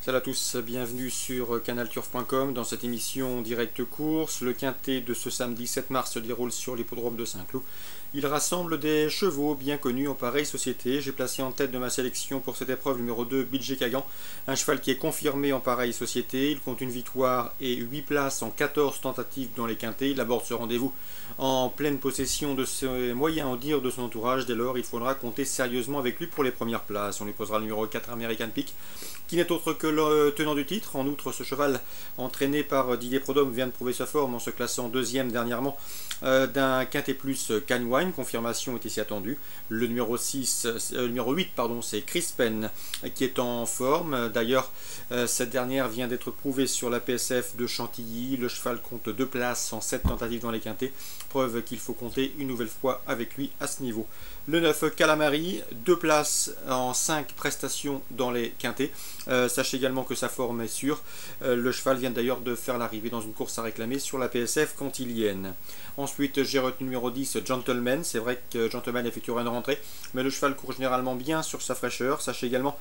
Salut à tous, bienvenue sur canalturf.com. Dans cette émission Direct Course, le quintet de ce samedi 7 mars se déroule sur l'hippodrome de Saint-Cloud. Il rassemble des chevaux bien connus en pareille société. J'ai placé en tête de ma sélection pour cette épreuve numéro 2 Bilge Kagan, un cheval qui est confirmé en pareille société. Il compte une victoire et 8 places en 14 tentatives dans les quintets. Il aborde ce rendez-vous en pleine possession de ses moyens en dire de son entourage. Dès lors, il faudra compter sérieusement avec lui pour les premières places. On lui posera le numéro 4 American Peak, qui n'est autre que le tenant du titre. En outre, ce cheval, entraîné par Didier Prodhomme, vient de prouver sa forme en se classant deuxième dernièrement d'un quintet plus Canwine. Confirmation est ici attendue. Le numéro 8, c'est Chris Penn qui est en forme. D'ailleurs, cette dernière vient d'être prouvée sur la PSF de Chantilly. Le cheval compte 2 places en 7 tentatives dans les quintets. Preuve qu'il faut compter une nouvelle fois avec lui à ce niveau. Le 9 Calamari, 2 places en 5 prestations dans les quintets. Sachez également que sa forme est sûre. Le cheval vient d'ailleurs de faire l'arrivée dans une course à réclamer sur la PSF cantilienne. Ensuite, j'ai retenu numéro 10 Gentleman. C'est vrai que Gentleman effectuera une rentrée, mais le cheval court généralement bien sur sa fraîcheur. Sachez également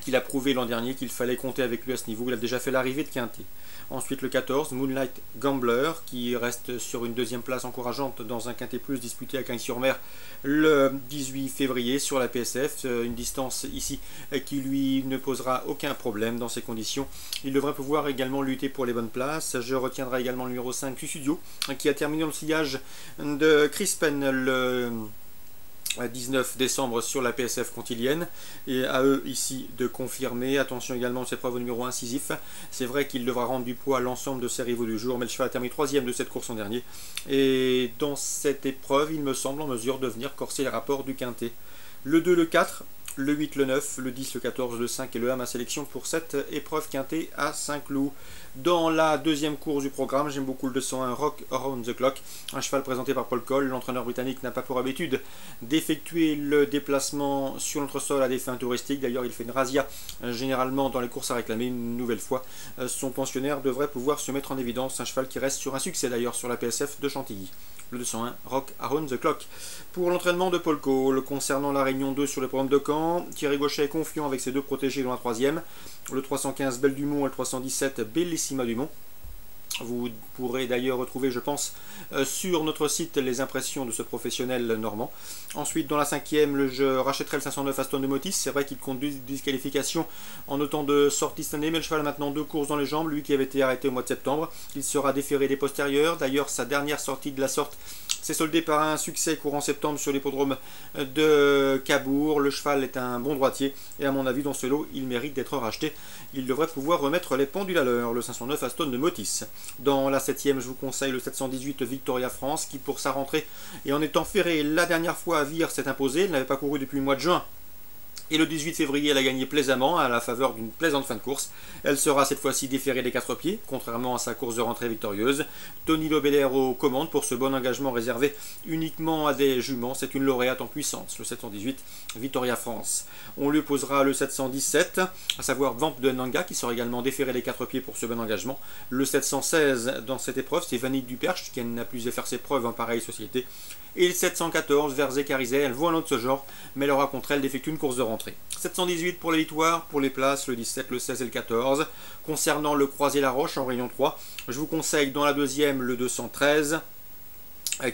qu'il a prouvé l'an dernier qu'il fallait compter avec lui à ce niveau. Il a déjà fait l'arrivée de quintet. Ensuite le 14, Moonlight Gambler, qui reste sur une deuxième place encourageante dans un quintet plus disputé à Cagnes-sur-Mer le 18 février sur la PSF. Une distance ici qui lui ne posera aucun problème dans ces conditions. Il devrait pouvoir également lutter pour les bonnes places. Je retiendrai également le numéro 5, Studio, qui a terminé dans le sillage de Chris Penn le 19 décembre sur la PSF cantilienne, et à eux ici de confirmer. Attention également à cette épreuve au numéro 1 Sisyphe. C'est vrai qu'il devra rendre du poids à l'ensemble de ses rivaux du jour, mais le cheval a terminé 3e de cette course en dernier, et dans cette épreuve il me semble en mesure de venir corser les rapports du quintet. Le 2, le 4, le 8, le 9, le 10, le 14, le 5 et le 1, ma sélection pour cette épreuve quintet à Saint-Cloud. Dans la deuxième course du programme, j'aime beaucoup le 201 Rock Around the Clock, un cheval présenté par Paul Coll. L'entraîneur britannique n'a pas pour habitude d'effectuer le déplacement sur l'entresol à des fins touristiques. D'ailleurs, il fait une razzia généralement dans les courses à réclamer. Une nouvelle fois, son pensionnaire devrait pouvoir se mettre en évidence. Un cheval qui reste sur un succès d'ailleurs sur la PSF de Chantilly. Le 201 Rock Around the Clock. Pour l'entraînement de Paul Coll, concernant la Réunion 2 sur le programme de Caen, Thierry Gauchet est confiant avec ses deux protégés dans la 3e. Le 315 Belle Dumont et le 317 Bellissima Dumont. Vous pourrez d'ailleurs retrouver, je pense, sur notre site les impressions de ce professionnel normand. Ensuite, dans la 5e, je rachèterai le 509 Aston de Motis. C'est vrai qu'il compte 2 disqualifications en autant de sorties cette année, mais le cheval a maintenant 2 courses dans les jambes, lui qui avait été arrêté au mois de septembre. Il sera déféré des postérieurs. D'ailleurs, sa dernière sortie de la sorte s'est soldée par un succès courant septembre sur l'hippodrome de Cabourg. Le cheval est un bon droitier et à mon avis, dans ce lot, il mérite d'être racheté. Il devrait pouvoir remettre les pendules à l'heure, le 509 Aston de Motis. Dans la 7e, je vous conseille le 718 Victoria France, qui pour sa rentrée et en étant ferré la dernière fois à Vire s'est imposé. Elle n'avait pas couru depuis le mois de juin. Et le 18 février, elle a gagné plaisamment à la faveur d'une plaisante fin de course. Elle sera cette fois-ci déférée des 4 pieds, contrairement à sa course de rentrée victorieuse. Tony Lobelair aux commandes pour ce bon engagement réservé uniquement à des juments. C'est une lauréate en puissance, le 718 Victoria France. On lui posera le 717, à savoir Vamp de Nanga, qui sera également déféré des 4 pieds pour ce bon engagement. Le 716 dans cette épreuve, c'est Vanille Duperche, qui n'a plus à faire ses preuves en pareille société. Et le 714, Verzé Carizet, elle vaut un autre de ce genre, mais elle aura contre elle d'effectuer une course de rentrée. 718 pour les victoires, pour les places, le 17, le 16 et le 14. Concernant le Croisé-la-Roche en Réunion 3, je vous conseille dans la 2e le 213,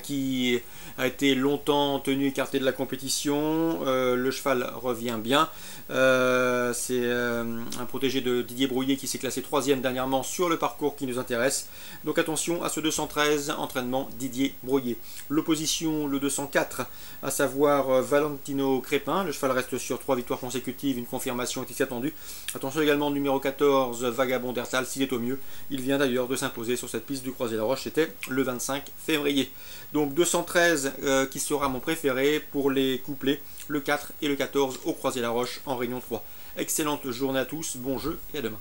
qui a été longtemps tenu écarté de la compétition. Le cheval revient bien. C'est un protégé de Didier Brouillet qui s'est classé 3e dernièrement sur le parcours qui nous intéresse. Donc attention à ce 213, entraînement Didier Brouillet. L'opposition, le 204, à savoir Valentino Crépin. Le cheval reste sur 3 victoires consécutives, une confirmation est ici attendue. Attention également au numéro 14, Vagabond d'Ersal, s'il est au mieux. Il vient d'ailleurs de s'imposer sur cette piste du Croisé-la-Roche, c'était le 25 février. Donc 213 qui sera mon préféré pour les couplets, le 4 et le 14 au Croisé-la-Roche en Réunion 3. Excellente journée à tous, bon jeu et à demain.